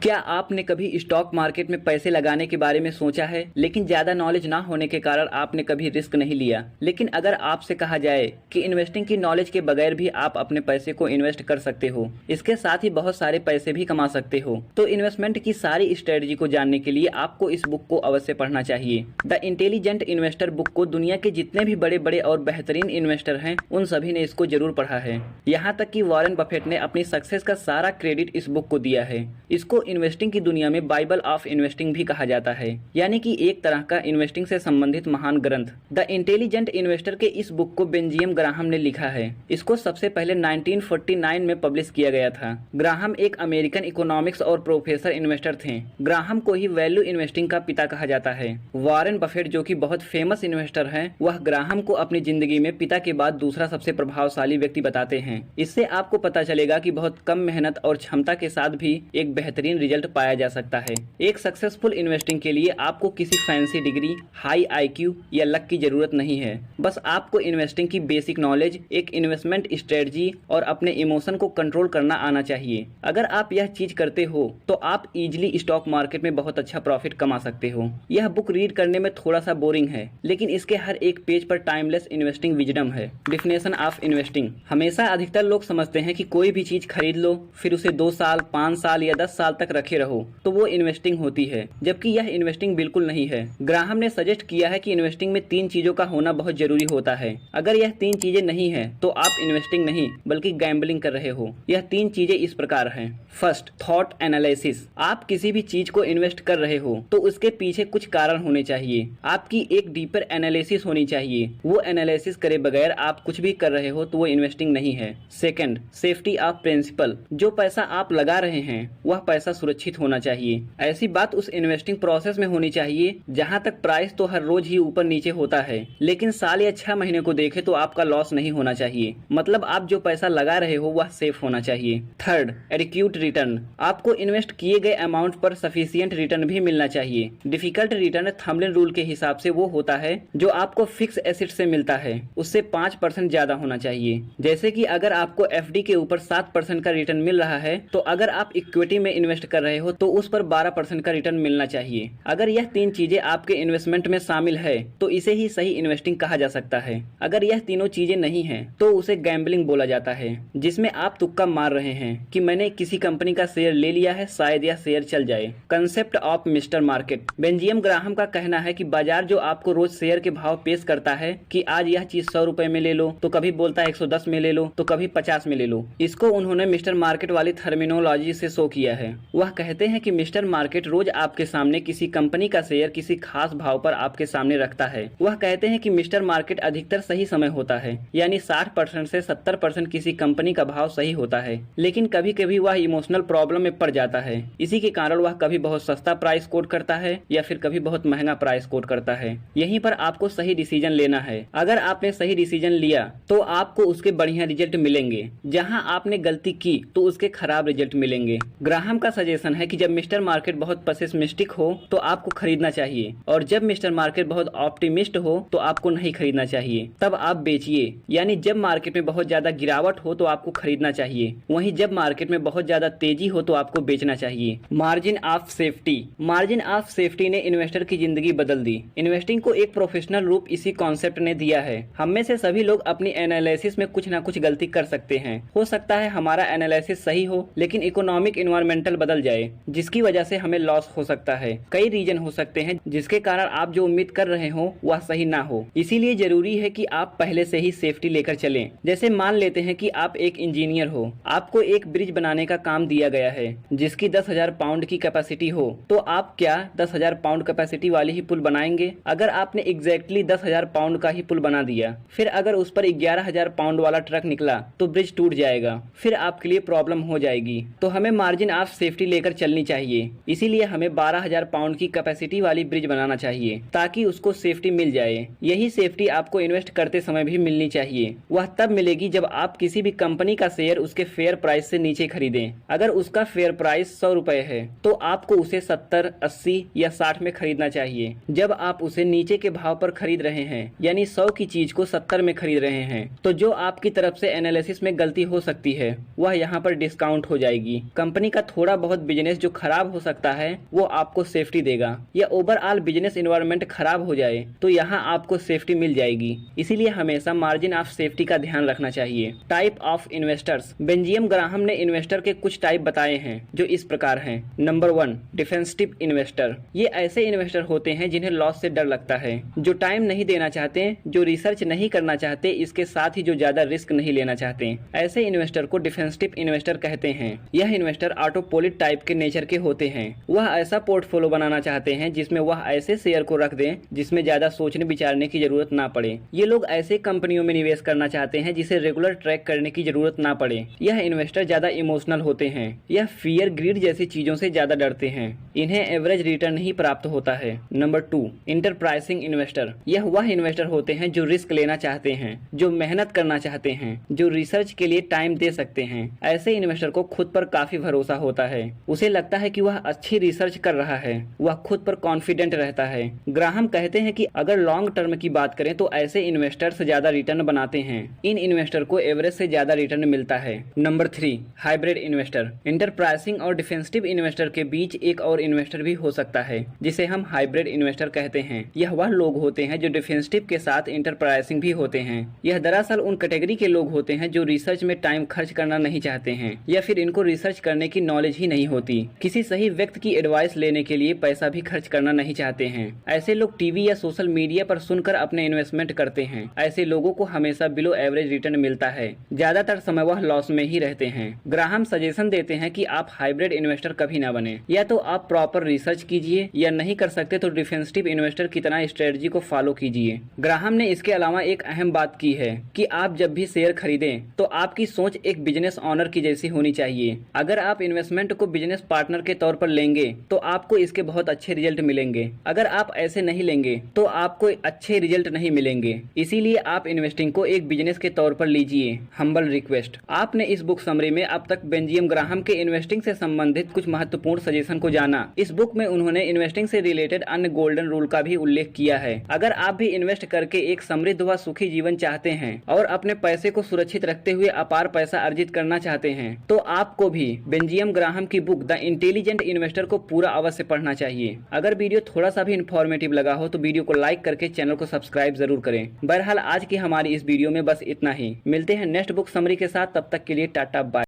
क्या आपने कभी स्टॉक मार्केट में पैसे लगाने के बारे में सोचा है, लेकिन ज्यादा नॉलेज ना होने के कारण आपने कभी रिस्क नहीं लिया। लेकिन अगर आपसे कहा जाए कि इन्वेस्टिंग की नॉलेज के बगैर भी आप अपने पैसे को इन्वेस्ट कर सकते हो, इसके साथ ही बहुत सारे पैसे भी कमा सकते हो, तो इन्वेस्टमेंट की सारी स्ट्रेटजी को जानने के लिए आपको इस बुक को अवश्य पढ़ना चाहिए। द इंटेलिजेंट इन्वेस्टर बुक को दुनिया के जितने भी बड़े बड़े और बेहतरीन इन्वेस्टर हैं, उन सभी ने इसको जरूर पढ़ा है। यहाँ तक कि वॉरेन बफेट ने अपनी सक्सेस का सारा क्रेडिट इस बुक को दिया है। इसको इन्वेस्टिंग की दुनिया में बाइबल ऑफ इन्वेस्टिंग भी कहा जाता है, यानी कि एक तरह का इन्वेस्टिंग से संबंधित महान ग्रंथ। द इंटेलिजेंट इन्वेस्टर के इस बुक को बेंजामिन ग्राहम ने लिखा है। इसको सबसे पहले 1949 में पब्लिश किया गया था। ग्राहम एक अमेरिकन इकोनॉमिक्स और प्रोफेसर इन्वेस्टर थे। ग्राहम को ही वैल्यू इन्वेस्टिंग का पिता कहा जाता है। वॉरेन बफेट जो कि बहुत फेमस इन्वेस्टर हैं, वह ग्राहम को अपनी जिंदगी में पिता के बाद दूसरा सबसे प्रभावशाली व्यक्ति बताते हैं। इससे आपको पता चलेगा कि बहुत कम मेहनत और क्षमता के साथ भी एक बेहतरीन रिजल्ट पाया जा सकता है। एक सक्सेसफुल इन्वेस्टिंग के लिए आपको किसी फैंसी डिग्री, हाई आईक्यू या लक की जरूरत नहीं है। बस आपको इन्वेस्टिंग की बेसिक नॉलेज, एक इन्वेस्टमेंट स्ट्रेटजी और अपने इमोशन को कंट्रोल करना आना चाहिए। अगर आप यह चीज करते हो तो आप इजीली स्टॉक मार्केट में बहुत अच्छा प्रॉफिट कमा सकते हो। यह बुक रीड करने में थोड़ा सा बोरिंग है, लेकिन इसके हर एक पेज पर टाइमलेस इन्वेस्टिंग विजडम है। Definition of investing. हमेशा अधिकतर लोग समझते हैं कि कोई भी चीज खरीद लो, फिर उसे 2 साल, 5 साल या 10 साल तक रखे रहो तो वो इन्वेस्टिंग होती है, जबकि यह इन्वेस्टिंग बिल्कुल नहीं है। ग्राहम ने सजेस्ट किया है कि इन्वेस्टिंग में 3 चीजों का होना बहुत जरूरी होता है। अगर यह 3 चीजें नहीं है तो आप इन्वेस्टिंग नहीं बल्कि गैम्बलिंग कर रहे हो। यह 3 चीजें इस प्रकार हैं। First, thought analysis. आप किसी भी चीज को इन्वेस्ट कर रहे हो तो उसके पीछे कुछ कारण होने चाहिए। आपकी एक डीपर एनालिसिस होनी चाहिए। वो एनालिसिस करे बगैर आप कुछ भी कर रहे हो तो वो इन्वेस्टिंग नहीं है। Second, safety of principal. जो पैसा आप लगा रहे हैं वह पैसा सुरक्षित होना चाहिए। ऐसी बात उस इन्वेस्टिंग प्रोसेस में होनी चाहिए जहां तक प्राइस तो हर रोज ही ऊपर नीचे होता है, लेकिन साल या 6 महीने को देखे तो आपका लॉस नहीं होना चाहिए। मतलब आप जो पैसा लगा रहे हो वह सेफ होना चाहिए। Third, adequate return. आपको इन्वेस्ट किए गए अमाउंट पर सफिशिएंट रिटर्न भी मिलना चाहिए। डिफिकल्ट रिटर्न थंबनेल रूल के हिसाब से वो होता है जो आपको फिक्स एसेट से मिलता है, उससे 5% ज्यादा होना चाहिए। जैसे कि अगर आपको एफडी के ऊपर 7% का रिटर्न मिल रहा है, तो अगर आप इक्विटी में इन्वेस्ट कर रहे हो तो उस पर 12% का रिटर्न मिलना चाहिए। अगर यह 3 चीजें आपके इन्वेस्टमेंट में शामिल है तो इसे ही सही इन्वेस्टिंग कहा जा सकता है। अगर यह तीनों चीजें नहीं है तो उसे गैम्बलिंग बोला जाता है, जिसमें आप तुक्का मार रहे हैं कि मैंने किसी कंपनी का शेयर ले लिया है, शायद यह शेयर चल जाए। Concept of mister market. Benjamin Graham का कहना है कि बाजार जो आपको रोज शेयर के भाव पेश करता है कि आज यह चीज 100 रुपए में ले लो, तो कभी बोलता है 110 में ले लो, तो कभी 50 में ले लो। इसको उन्होंने मिस्टर मार्केट वाली थर्मिनोलॉजी से शो किया है। वह कहते हैं कि मिस्टर मार्केट रोज आपके सामने किसी कंपनी का शेयर किसी खास भाव पर आपके सामने रखता है। वह कहते हैं कि मिस्टर मार्केट अधिकतर सही समय होता है, यानी 60% से 70% किसी कंपनी का भाव सही होता है, लेकिन कभी कभी वह इमोशनल प्रॉब्लम में पड़ जाता है। इसी के कारण वह कभी बहुत सस्ता प्राइस कोट करता है या फिर कभी बहुत महंगा प्राइस कोट करता है। यहीं पर आपको सही डिसीजन लेना है। अगर आपने सही डिसीजन लिया तो आपको उसके बढ़िया रिजल्ट मिलेंगे, जहां आपने गलती की तो उसके खराब रिजल्ट मिलेंगे। ग्राहम का सजेशन है कि जब मिस्टर मार्केट बहुत पेसिमिस्टिक हो तो आपको खरीदना चाहिए, और जब मिस्टर मार्केट बहुत ऑप्टिमिस्ट हो तो आपको नहीं खरीदना चाहिए, तब आप बेचिए। यानी जब मार्केट में बहुत ज्यादा गिरावट हो तो आपको खरीदना चाहिए, वहीं जब मार्केट में बहुत ज्यादा तेजी हो तो आपको बेचना चाहिए। Margin of safety. Margin of safety ने इन्वेस्टर की जिंदगी बदल दी। इन्वेस्टिंग को एक प्रोफेशनल रूप इसी कॉन्सेप्ट ने दिया है। हम में से सभी लोग अपनी एनालिसिस में कुछ ना कुछ गलती कर सकते हैं। हो सकता है हमारा एनालिसिस सही हो, लेकिन इकोनॉमिक इन्वायरमेंटल बदल जाए, जिसकी वजह से हमें लॉस हो सकता है। कई रीजन हो सकते हैं जिसके कारण आप जो उम्मीद कर रहे हो वह सही ना हो। इसीलिए जरूरी है कि आप पहले से ही सेफ्टी लेकर चलें। जैसे मान लेते हैं कि आप एक इंजीनियर हो, आपको एक ब्रिज बनाने का काम दिया गया है जिसकी 10,000 पाउंड की कैपेसिटी हो, तो आप क्या 10,000 पाउंड कैपेसिटी वाली ही पुल बनाएंगे? अगर आपने एग्जैक्टली 10,000 पाउंड का ही पुल बना दिया, फिर अगर उस पर 11,000 पाउंड वाला ट्रक निकला तो ब्रिज टूट जाएगा, फिर आपके लिए प्रॉब्लम हो जाएगी। तो हमें मार्जिन ऑफ सेफ्टी लेकर चलनी चाहिए। इसीलिए हमें 12,000 पाउंड की कैपेसिटी वाली ब्रिज बनाना चाहिए ताकि उसको सेफ्टी मिल जाए। यही सेफ्टी आपको इन्वेस्ट करते समय भी मिलनी चाहिए। वह तब मिलेगी जब आप किसी भी कंपनी का शेयर उसके फेयर प्राइस से नीचे खरीदें। अगर उसका फेयर प्राइस 100 रुपए है तो आपको उसे 70, 80 या 60 में खरीदना चाहिए। जब आप उसे नीचे के भाव पर खरीद रहे हैं, यानी 100 की चीज को 70 में खरीद रहे हैं, तो जो आपकी तरफ से एनालिसिस में गलती हो सकती है वह यहाँ पर डिस्काउंट हो जाएगी। कंपनी का थोड़ा बहुत बहुत बिजनेस जो खराब हो सकता है वो आपको सेफ्टी देगा, या ओवरऑल बिजनेस इन्वायरमेंट खराब हो जाए तो यहाँ आपको सेफ्टी मिल जाएगी। इसीलिए हमेशा मार्जिन ऑफ सेफ्टी का ध्यान रखना चाहिए। Type of investors. Benjamin Graham ने इन्वेस्टर के कुछ टाइप बताए हैं जो इस प्रकार हैं। Number 1, defensive investor. ये ऐसे इन्वेस्टर होते हैं जिन्हें लॉस से डर लगता है, जो टाइम नहीं देना चाहते, जो रिसर्च नहीं करना चाहते, इसके साथ ही जो ज्यादा रिस्क नहीं लेना चाहते। ऐसे इन्वेस्टर को डिफेंसिव इन्वेस्टर कहते हैं। यह इन्वेस्टर ऑटोपोलिट टाइप के नेचर के होते हैं। वह ऐसा पोर्टफोलियो बनाना चाहते हैं जिसमें वह ऐसे शेयर को रख दें जिसमें ज्यादा सोचने विचारने की जरूरत ना पड़े। ये लोग ऐसे कंपनियों में निवेश करना चाहते हैं जिसे रेगुलर ट्रैक करने की जरूरत ना पड़े। यह इन्वेस्टर ज्यादा इमोशनल होते हैं। यह फियर, ग्रीड जैसी चीजों से ज्यादा डरते हैं। इन्हें एवरेज रिटर्न ही प्राप्त होता है। Number 2, enterprising investor. यह वह इन्वेस्टर होते हैं जो रिस्क लेना चाहते हैं, जो मेहनत करना चाहते हैं, जो रिसर्च के लिए टाइम दे सकते हैं। ऐसे इन्वेस्टर को खुद पर काफी भरोसा होता है। उसे लगता है कि वह अच्छी रिसर्च कर रहा है, वह खुद पर कॉन्फिडेंट रहता है। ग्राहम कहते हैं कि अगर लॉन्ग टर्म की बात करें तो ऐसे इन्वेस्टर्स ज्यादा रिटर्न बनाते हैं। इन इन्वेस्टर को एवरेज से ज्यादा रिटर्न मिलता है। Number 3, hybrid investor. इंटरप्राइजिंग और डिफेंसिव इन्वेस्टर के बीच एक और इन्वेस्टर भी हो सकता है जिसे हम हाइब्रिड इन्वेस्टर कहते हैं। यह वह लोग होते हैं जो डिफेंसिव के साथ इंटरप्राइजिंग भी होते हैं। यह दरअसल उन कैटेगरी के लोग होते हैं जो रिसर्च में टाइम खर्च करना नहीं चाहते हैं, या फिर इनको रिसर्च करने की नॉलेज ही नहीं होती। किसी सही व्यक्ति की एडवाइस लेने के लिए पैसा भी खर्च करना नहीं चाहते हैं। ऐसे लोग टीवी या सोशल मीडिया पर सुनकर अपने इन्वेस्टमेंट करते हैं। ऐसे लोगों को हमेशा बिलो एवरेज रिटर्न मिलता है। ज्यादातर समय वह लॉस में ही रहते हैं। ग्राहम सजेशन देते हैं कि आप हाइब्रिड इन्वेस्टर कभी ना बने। या तो आप प्रॉपर रिसर्च कीजिए, या नहीं कर सकते तो डिफेंसिव इन्वेस्टर की तरह स्ट्रेटजी को फॉलो कीजिए। ग्राहम ने इसके अलावा एक अहम बात की है कि आप जब भी शेयर खरीदें तो आपकी सोच एक बिजनेस ऑनर की जैसी होनी चाहिए। अगर आप इन्वेस्टमेंट को बिजनेस पार्टनर के तौर पर लेंगे तो आपको इसके बहुत अच्छे रिजल्ट मिलेंगे। अगर आप ऐसे नहीं लेंगे तो आपको अच्छे रिजल्ट नहीं मिलेंगे। इसीलिए आप इन्वेस्टिंग को एक बिजनेस के तौर पर लीजिए। Humble request. आपने इस बुक समरी में अब तक बेंजामिन ग्राहम के इन्वेस्टिंग से संबंधित कुछ महत्वपूर्ण सजेशन को जाना। इस बुक में उन्होंने इन्वेस्टिंग से रिलेटेड अन्य गोल्डन रूल का भी उल्लेख किया है। अगर आप भी इन्वेस्ट करके एक समृद्ध व सुखी जीवन चाहते हैं और अपने पैसे को सुरक्षित रखते हुए अपार पैसा अर्जित करना चाहते हैं तो आपको भी बेंजामिन ग्राहम की बुक द इंटेलिजेंट इन्वेस्टर को पूरा अवश्य पढ़ना चाहिए। अगर वीडियो थोड़ा सा भी इंफॉर्मेटिव लगा हो तो वीडियो को लाइक करके चैनल को सब्सक्राइब जरूर करें। बहरहाल आज की हमारी इस वीडियो में बस इतना ही। मिलते हैं नेक्स्ट बुक समरी के साथ, तब तक के लिए टाटा बाय।